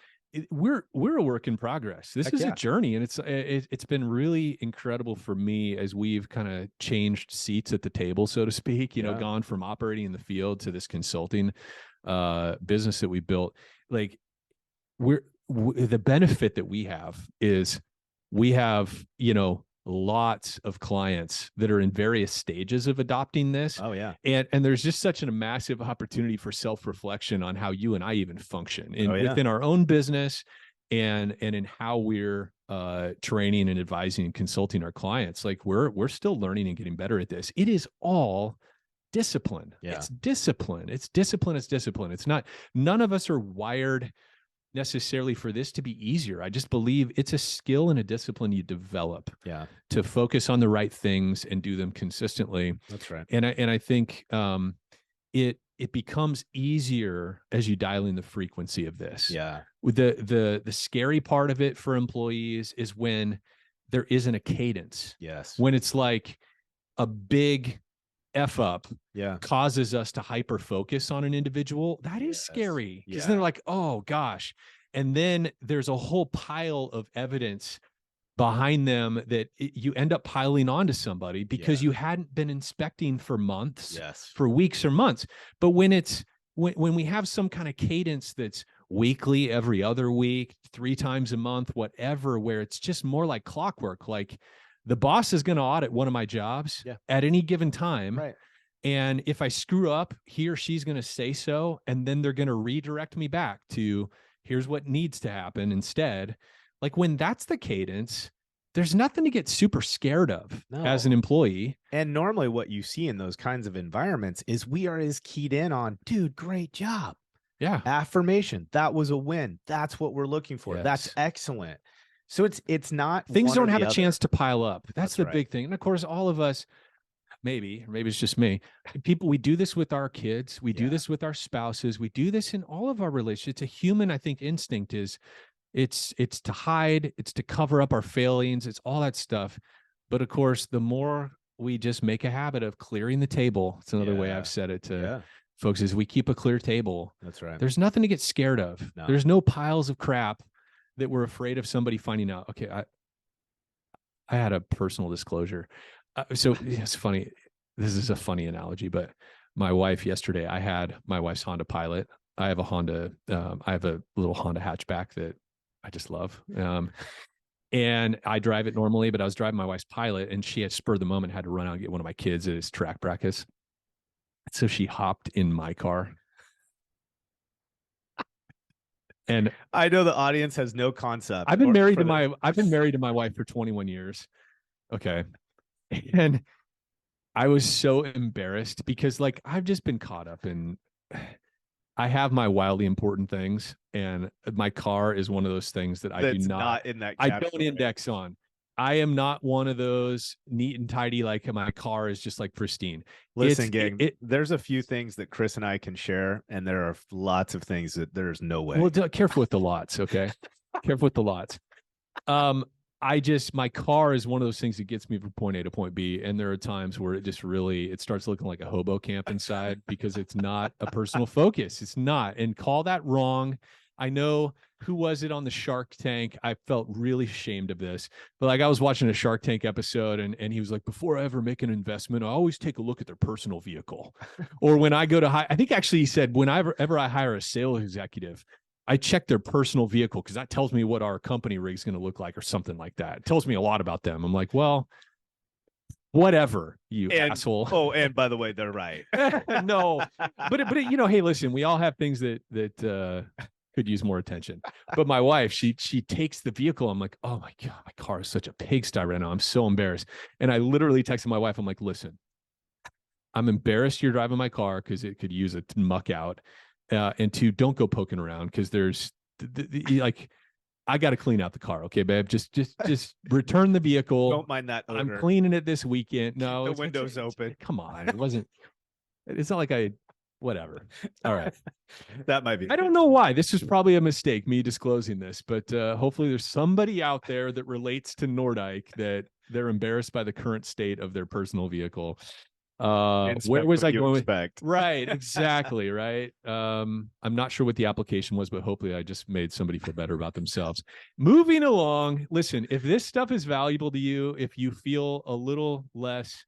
we're a work in progress. This is a journey, and it's been really incredible for me as we've kind of changed seats at the table, so to speak. Gone from operating in the field to this consulting business that we built. Like the benefit that we have is we have lots of clients that are in various stages of adopting this. Oh yeah. And there's just such a massive opportunity for self-reflection on how you and I even function within our own business and in how we're training and advising and consulting our clients. Like we're still learning and getting better at this. It is all discipline. Yeah. It's discipline. It's discipline. It's discipline. It's not, none of us are wired necessarily for this to be easier. I just believe it's a skill and a discipline you develop to focus on the right things and do them consistently. That's right. And I think it becomes easier as you dial in the frequency of this. Yeah. With the scary part of it for employees is when there isn't a cadence. Yes. When it's like a big F up causes us to hyper focus on an individual. That is scary, because they're like, oh gosh. And then there's a whole pile of evidence behind them that you end up piling onto somebody because you hadn't been inspecting for months, for weeks or months. But when we have some kind of cadence that's weekly, every other week, 3 times a month, whatever, where it's just more like clockwork, like the boss is going to audit one of my jobs at any given time. Right. And if I screw up, he or she's going to say so. And then they're going to redirect me back to here's what needs to happen instead. Like when that's the cadence, there's nothing to get super scared of as an employee. And normally what you see in those kinds of environments is we are as keyed in on, dude, great job. Yeah. Affirmation. That was a win. That's what we're looking for. That's excellent. So it's not, things don't have a chance to pile up. That's the big thing. And of course, all of us, maybe it's just me, people, we do this with our kids. We do this with our spouses. We do this in all of our relationships. It's a human, I think, instinct is it's to hide, it's to cover up our failings. It's all that stuff. But of course, the more we just make a habit of clearing the table, it's another way I've said it to folks, is we keep a clear table. That's right. There's nothing to get scared of. No. There's no piles of crap that we're afraid of somebody finding out. Okay, I had a personal disclosure. So it's funny. This is a funny analogy, but my wife yesterday, I had my wife's Honda Pilot. I have a Honda. I have a little Honda hatchback that I just love. And I drive it normally, but I was driving my wife's Pilot, and she had spur of the moment had to run out and get one of my kids at his track practice. So she hopped in my car. And I know the audience has no concept. I've been married to my wife for 21 years. Okay. And I was so embarrassed because like I've just been caught up in, I have my wildly important things, and my car is one of those things that I do not in that I don't index on. I am not one of those neat and tidy, like my car is just like pristine. Listen, gang, there's a few things that Chris and I can share, and there are lots of things that there's no way. Well, careful with the lots, okay? Careful with the lots. My car is one of those things that gets me from point A to point B. And there are times where it starts looking like a hobo camp inside because it's not a personal focus. It's not. And call that wrong. I know, who was it on the Shark Tank? I felt really ashamed of this, but like I was watching a Shark Tank episode, and he was like, before I ever make an investment, I always take a look at their personal vehicle. Or when I go to I think actually he said, whenever I hire a sales executive, I check their personal vehicle because that tells me what our company rig is going to look like or something like that. It tells me a lot about them. I'm like, well, whatever, asshole. Oh, and by the way, they're right. No, but hey, listen, we all have things that could use more attention. But my wife, she takes the vehicle. I'm like, oh my God, my car is such a pigsty right now. I'm so embarrassed. And I literally texted my wife. I'm like, listen, I'm embarrassed you're driving my car because it could use a muck out. And 2, don't go poking around because there's like, I got to clean out the car. Okay, babe, just return the vehicle. Don't mind that odor. I'm cleaning it this weekend. No, the window's open. Come on, it's not like whatever. All right. That might be. I don't know why. This was probably a mistake, me disclosing this, but hopefully there's somebody out there that relates to Nordyke that they're embarrassed by the current state of their personal vehicle. Where was I going? Right, exactly. Right. I'm not sure what the application was, but hopefully I just made somebody feel better about themselves. Moving along. Listen, if this stuff is valuable to you, if you feel a little less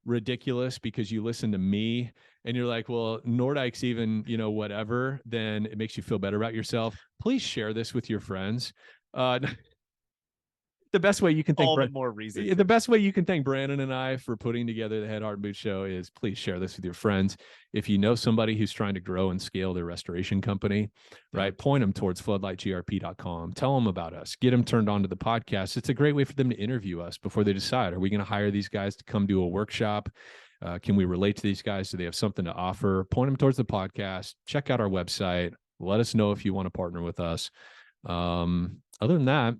ridiculous because you listen to me and you're like, well, Nordyke's even, whatever, then it makes you feel better about yourself. Please share this with your friends. The best way you can thank all the more reason. The best way you can thank Brandon and I for putting together the Head, Heart, and Boots show is please share this with your friends. If you know somebody who's trying to grow and scale their restoration company, right, point them towards floodlightgrp.com. Tell them about us. Get them turned on to the podcast. It's a great way for them to interview us before they decide, are we going to hire these guys to come do a workshop? Can we relate to these guys? Do they have something to offer? Point them towards the podcast. Check out our website. Let us know if you want to partner with us. Other than that,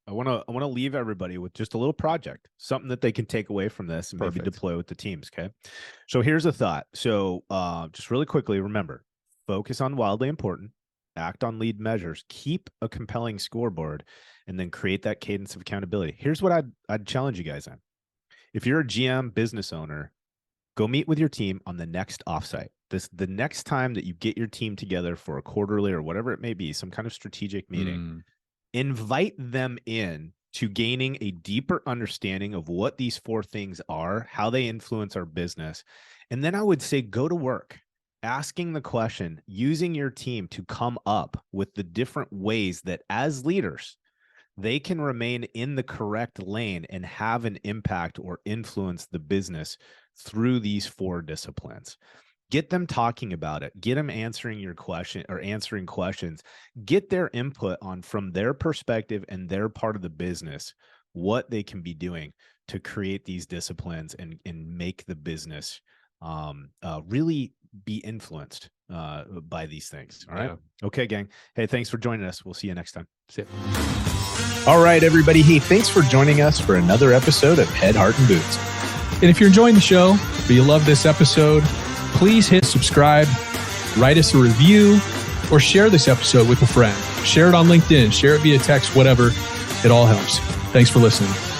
I want to leave everybody with just a little project, something that they can take away from this and maybe deploy with the teams. Okay. So here's a thought. So just really quickly, remember, focus on wildly important, act on lead measures, keep a compelling scoreboard, and then create that cadence of accountability. Here's what I'd challenge you guys on. If you're a GM business owner, go meet with your team on the next offsite. The next time that you get your team together for a quarterly or whatever it may be, some kind of strategic meeting, invite them in to gaining a deeper understanding of what these 4 things are, how they influence our business. And then I would say, go to work, asking the question, using your team to come up with the different ways that as leaders, they can remain in the correct lane and have an impact or influence the business through these 4 disciplines. Get them talking about it. Get them answering your question or answering questions. Get their input on from their perspective and their part of the business, what they can be doing to create these disciplines and make the business really be influenced by these things. All right. Yeah. Okay, gang. Hey, thanks for joining us. We'll see you next time. See ya. All right, everybody. Hey, thanks for joining us for another episode of Head, Heart, and Boots. And if you're enjoying the show, or you love this episode, please hit subscribe, write us a review, or share this episode with a friend. Share it on LinkedIn, share it via text, whatever. It all helps. Thanks for listening.